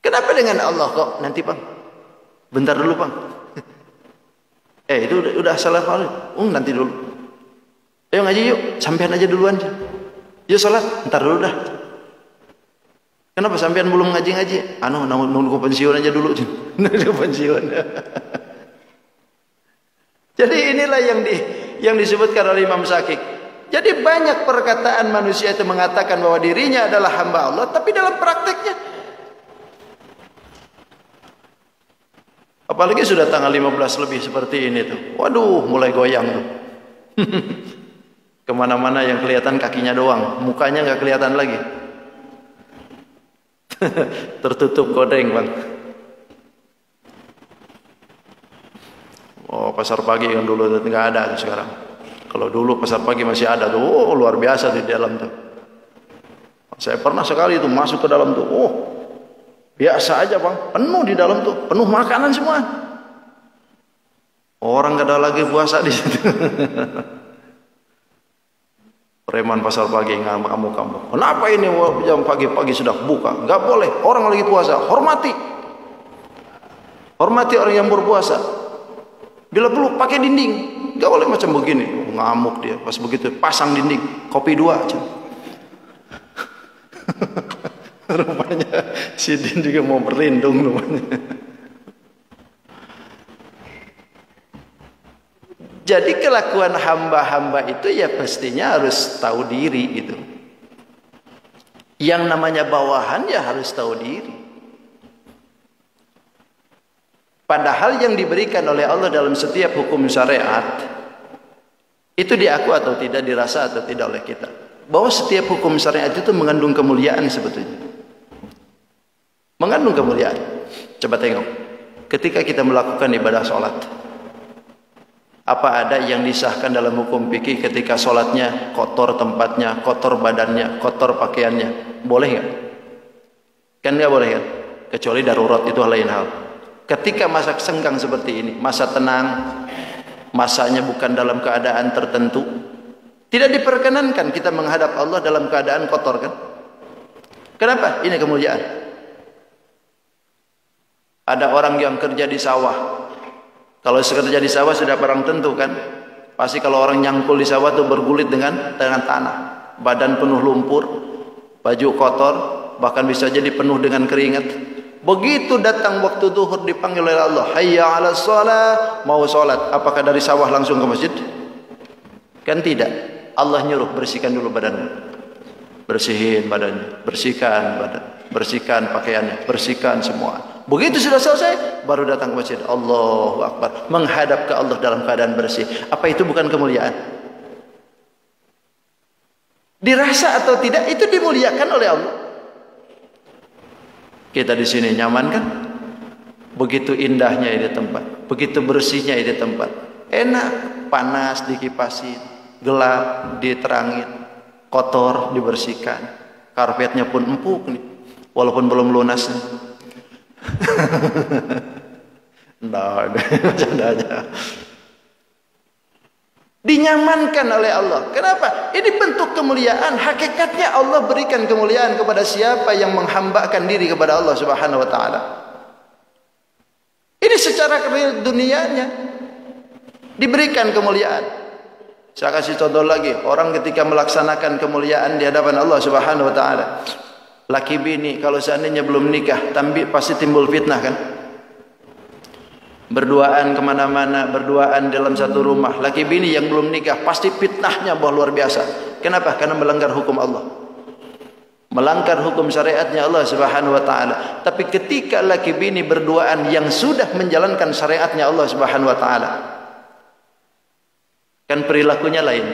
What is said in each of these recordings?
Kenapa dengan Allah kok nanti bang? Bentar dulu bang. Itu udah salah fardu. Nanti dulu. Ayo ngaji yuk, sampean aja duluan. Yuk salat, ntar dulu dah. Kenapa sampean belum ngaji-ngaji? Nunggu pensiun aja dulu. Nunggu pensiun. Jadi inilah yang disebutkan oleh Imam Syakik. Jadi banyak perkataan manusia itu mengatakan bahwa dirinya adalah hamba Allah, tapi dalam prakteknya, apalagi sudah tanggal 15 lebih seperti ini tuh, waduh mulai goyang tuh. Kemana-mana yang kelihatan kakinya doang, mukanya nggak kelihatan lagi. Tertutup kodeng bang. Oh pasar pagi yang dulu nggak ada sekarang. Kalau dulu pasar pagi masih ada tuh, luar biasa di dalam tuh. Saya pernah sekali tuh masuk ke dalam tuh, biasa aja bang, penuh di dalam tuh, penuh makanan semua. Orang gak ada lagi puasa di situ. Preman pasar pagi ngamuk-ngamuk. Kenapa ini jam pagi-pagi sudah buka? Gak boleh, orang lagi puasa. Hormati orang yang berpuasa. Bila perlu pakai dinding, gak boleh macam begini. Ngamuk dia. Pas begitu pasang dinding, kopi 2 aja. Rupanya si Din juga mau berlindung rupanya. Jadi kelakuan hamba-hamba itu ya pastinya harus tahu diri gitu. Yang namanya bawahan ya harus tahu diri. Padahal yang diberikan oleh Allah dalam setiap hukum syariat itu diaku atau tidak, dirasa atau tidak oleh kita. Bahwa setiap hukum syariat itu mengandung kemuliaan sebetulnya. Mengandung kemuliaan. Coba tengok. Ketika kita melakukan ibadah sholat, apa ada yang disahkan dalam hukum fikih ketika sholatnya kotor tempatnya, kotor badannya, kotor pakaiannya? Boleh nggak? Kan nggak boleh kan? Kecuali darurat, itu lain hal. Ketika masa senggang seperti ini, masa tenang, masanya bukan dalam keadaan tertentu, tidak diperkenankan kita menghadap Allah dalam keadaan kotor kan? Kenapa? Ini kemuliaan. Ada orang yang kerja di sawah. Kalau kerja di sawah sudah barang tentu kan, pasti kalau orang nyangkul di sawah itu bergulit dengan tanah, badan penuh lumpur, baju kotor, bahkan bisa jadi penuh dengan keringat. Begitu datang waktu zuhur dipanggil oleh Allah, hayya 'alas shalah, mau salat, apakah dari sawah langsung ke masjid? Kan tidak. Allah nyuruh bersihkan dulu badannya. Bersihin badannya, bersihkan badan, bersihkan pakaiannya, bersihkan semua. Begitu sudah selesai, baru datang ke masjid. Allahu Akbar, menghadap ke Allah dalam keadaan bersih. Apa itu bukan kemuliaan? Dirasa atau tidak, itu dimuliakan oleh Allah. Kita di sini nyaman kan? Begitu indahnya ini tempat, begitu bersihnya ini tempat. Enak, panas dikipasin, gelap diterangin, kotor dibersihkan. Karpetnya pun empuk nih, walaupun belum lunas. Nah, bercandanya. Dinyamankan oleh Allah. Kenapa? Ini bentuk kemuliaan. Hakikatnya Allah berikan kemuliaan kepada siapa yang menghambakan diri kepada Allah Subhanahu wa taala. Ini secara dunianya diberikan kemuliaan. Saya kasih contoh lagi, orang ketika melaksanakan kemuliaan di hadapan Allah Subhanahu wa taala. Laki bini kalau seandainya belum nikah, pasti timbul fitnah kan? Berduaan kemana-mana, berduaan dalam satu rumah. Laki bini yang belum nikah, pasti fitnahnya luar biasa. Kenapa? Karena melanggar hukum Allah, melanggar hukum syariatnya Allah Subhanahu wa taala. Tapi ketika laki bini berduaan yang sudah menjalankan syariatnya Allah Subhanahu wa taala, kan perilakunya lain.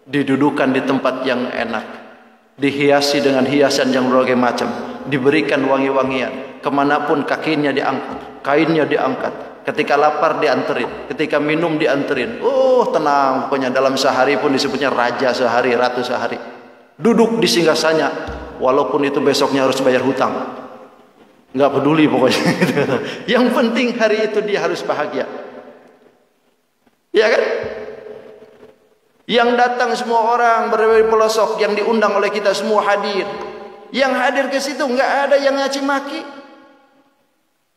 Didudukan di tempat yang enak, dihiasi dengan hiasan yang berbagai macam, diberikan wangi-wangian, kemanapun kakinya diangkat, kainnya diangkat, ketika lapar dianterin, ketika minum dianterin. Tenang, pokoknya dalam sehari pun disebutnya raja sehari, ratu sehari. Duduk di singgasanya, walaupun itu besoknya harus bayar hutang, nggak peduli pokoknya. Yang penting hari itu dia harus bahagia, ya kan? Yang datang semua orang berbagai pelosok, yang diundang oleh kita semua hadir. Yang hadir ke situ nggak ada yang nyaci maki,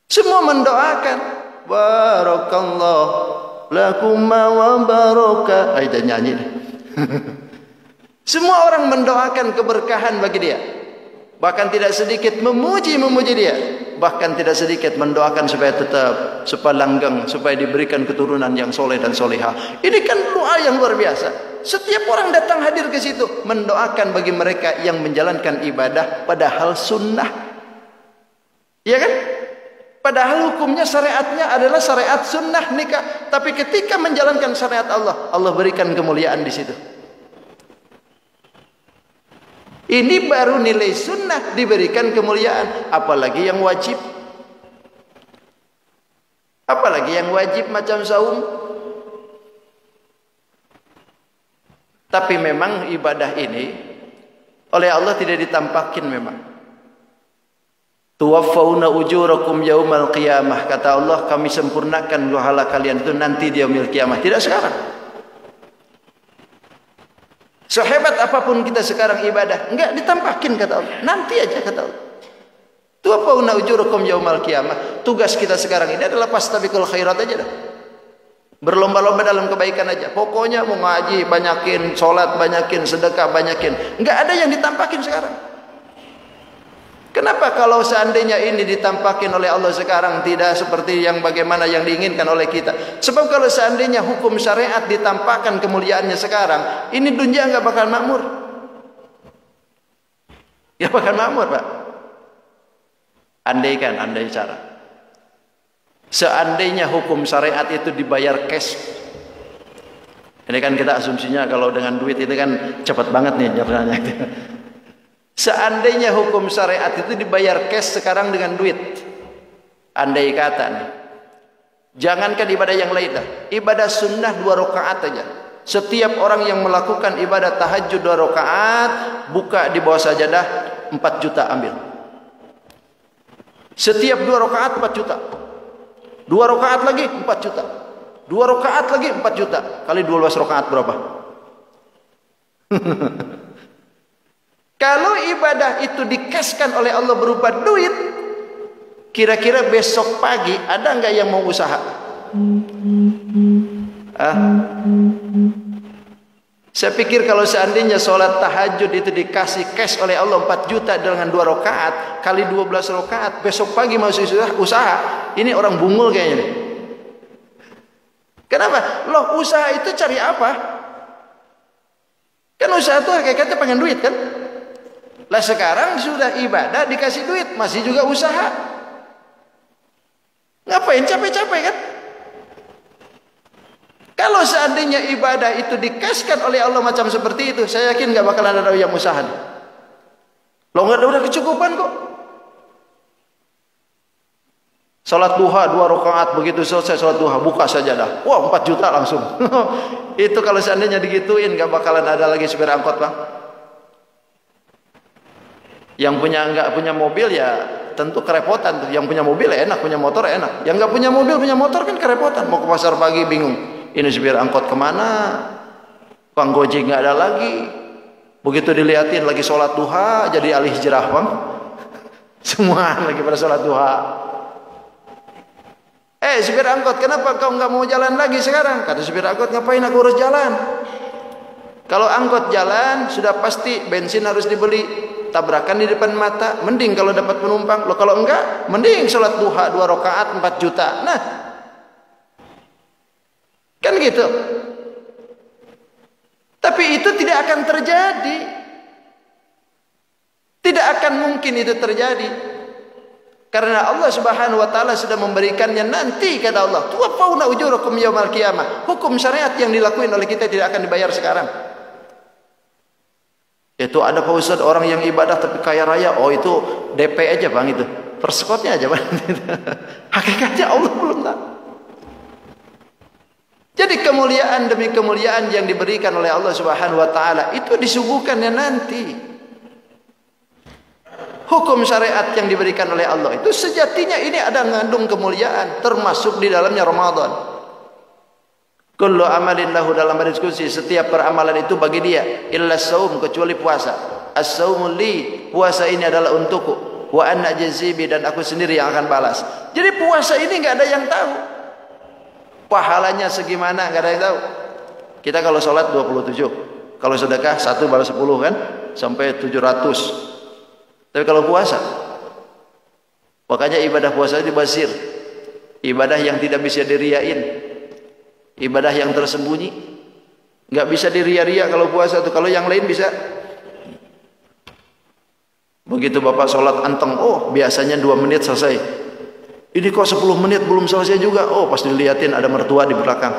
Semua mendoakan. Barakallah lakum wa baraka. Ayo nyanyi. Semua orang mendoakan keberkahan bagi dia. Bahkan tidak sedikit memuji dia. Bahkan tidak sedikit mendoakan supaya tetap, supaya langgeng, supaya diberikan keturunan yang soleh dan solehah. Ini kan doa yang luar biasa. Setiap orang datang hadir ke situ mendoakan bagi mereka yang menjalankan ibadah padahal sunnah. Iya kan? Padahal hukumnya syariatnya adalah syariat sunnah nikah. Tapi ketika menjalankan syariat Allah, Allah berikan kemuliaan di situ. Ini baru nilai sunnah diberikan kemuliaan. Apalagi yang wajib. Apalagi yang wajib macam saum. Tapi memang ibadah ini oleh Allah tidak ditampakin memang. Tuwaffawna ujurakum yaumal qiyamah. Kata Allah, kami sempurnakan pahala kalian itu nanti di yaumil qiyamah. Tidak sekarang. Sehebat apapun kita sekarang ibadah, enggak ditampakin kata Allah. Nanti aja kata Allah. Tuwaffawna ujurakum yaumal qiyamah. Tugas kita sekarang ini adalah fastabiqul khairat aja dah. Berlomba-lomba dalam kebaikan aja. Pokoknya mau ngaji banyakin, sholat banyakin, sedekah banyakin. Enggak ada yang ditampakin sekarang. Kenapa kalau seandainya ini ditampakin oleh Allah sekarang tidak seperti yang bagaimana yang diinginkan oleh kita? Sebab kalau seandainya hukum syariat ditampakkan kemuliaannya sekarang, ini dunia nggak bakal makmur. Ya bakal makmur, Pak. Andai cara. Seandainya hukum syariat itu dibayar cash. Ini kan kita asumsinya kalau dengan duit itu kan cepat banget nih jalannya. Seandainya hukum syariat itu dibayar cash sekarang dengan duit, andai kata nih, jangankan ibadah yang lain dah, ibadah sunnah 2 rakaat aja. Setiap orang yang melakukan ibadah tahajud 2 rakaat, buka di bawah sajadah 4 juta ambil. Setiap 2 rakaat 4 juta. 2 rakaat lagi 4 juta. 2 rakaat lagi 4 juta. Kali 12 rakaat berapa? Kalau ibadah itu dikaskan oleh Allah berupa duit, kira-kira besok pagi ada nggak yang mau usaha? Saya pikir kalau seandainya sholat tahajud itu dikasih cash oleh Allah 4 juta dengan 2 rakaat kali 12 rakaat, besok pagi masih usaha, ini orang bungul kayaknya nih. Kenapa? Loh, usaha itu cari apa? Kan usaha itu hakikatnya pengen duit kan? Lah sekarang sudah ibadah dikasih duit, masih juga usaha. Ngapain capek-capek kan? Kalau seandainya ibadah itu dikaskan oleh Allah macam seperti itu, saya yakin nggak bakal ada yang usaha. Lo nggak udah kecukupan kok. Salat duha 2 rakaat, begitu selesai salat duha buka sajadah. Wah 4 juta langsung. Itu kalau seandainya digituin nggak bakalan ada lagi supir angkot, Bang. Yang nggak punya mobil ya tentu kerepotan tuh. Yang punya mobil ya enak, punya motor ya enak. Yang nggak punya mobil punya motor kan kerepotan. Mau ke pasar pagi bingung. Ini supir angkot kemana? Bang Gojek nggak ada lagi. Begitu dilihatin lagi sholat duha jadi alih hijrah, Bang. Semua lagi pada sholat duha. Supir angkot, kenapa kau nggak mau jalan lagi sekarang? Kata supir angkot, ngapain aku harus jalan? Kalau angkot jalan sudah pasti bensin harus dibeli. Tabrakan di depan mata, mending kalau dapat penumpang. Loh kalau enggak, mending sholat duha 2 rakaat 4 juta. Nah, kan gitu. Tapi itu tidak akan terjadi. Tidak akan mungkin itu terjadi. Karena Allah Subhanahu wa taala sudah memberikannya nanti, kata Allah. Tuwaffawna ujurakum yaumal qiyamah. Hukum syariat yang dilakuin oleh kita tidak akan dibayar sekarang. Itu ada Pak Ustaz orang yang ibadah tapi kaya raya. Oh itu DP aja Bang, itu persekotnya aja Bang. Hakikatnya Allah belum tahu. Jadi kemuliaan demi kemuliaan yang diberikan oleh Allah Subhanahu wa taala itu disuguhkannya nanti. Hukum syariat yang diberikan oleh Allah itu sejatinya ini ada mengandung kemuliaan, termasuk di dalamnya Ramadan. Kullu amalin lahu, dalam diskusi setiap peramalan itu bagi dia, illa saum, kecuali puasa. As-saumu li, puasa ini adalah untukku, wa ana jazibi, dan aku sendiri yang akan balas. Jadi puasa ini nggak ada yang tahu pahalanya segimana, nggak ada yang tahu. Kita kalau sholat 27, kalau sedekah 1 balas 10 kan, sampai 700. Tapi kalau puasa, makanya ibadah puasa itu basir, ibadah yang tidak bisa diriain, ibadah yang tersembunyi, nggak bisa diria-ria kalau puasa tuh. Kalau yang lain bisa. Begitu bapak sholat anteng, oh biasanya 2 menit selesai, ini kok 10 menit belum selesai juga. Oh pas dilihatin ada mertua di belakang.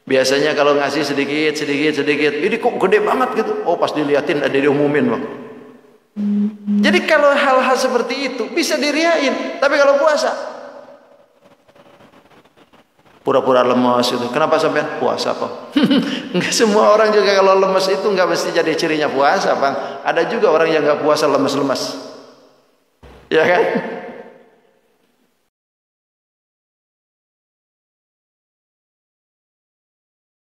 Biasanya kalau ngasih sedikit, ini kok gede banget gitu. Oh pas dilihatin ada diumumin loh. Jadi kalau hal-hal seperti itu bisa diriain. Tapi kalau puasa, pura-pura lemas itu. Kenapa sampean puasa, Bang? Enggak semua orang juga kalau lemas itu enggak mesti jadi cirinya puasa, Bang. Ada juga orang yang enggak puasa lemas-lemas. Ya kan?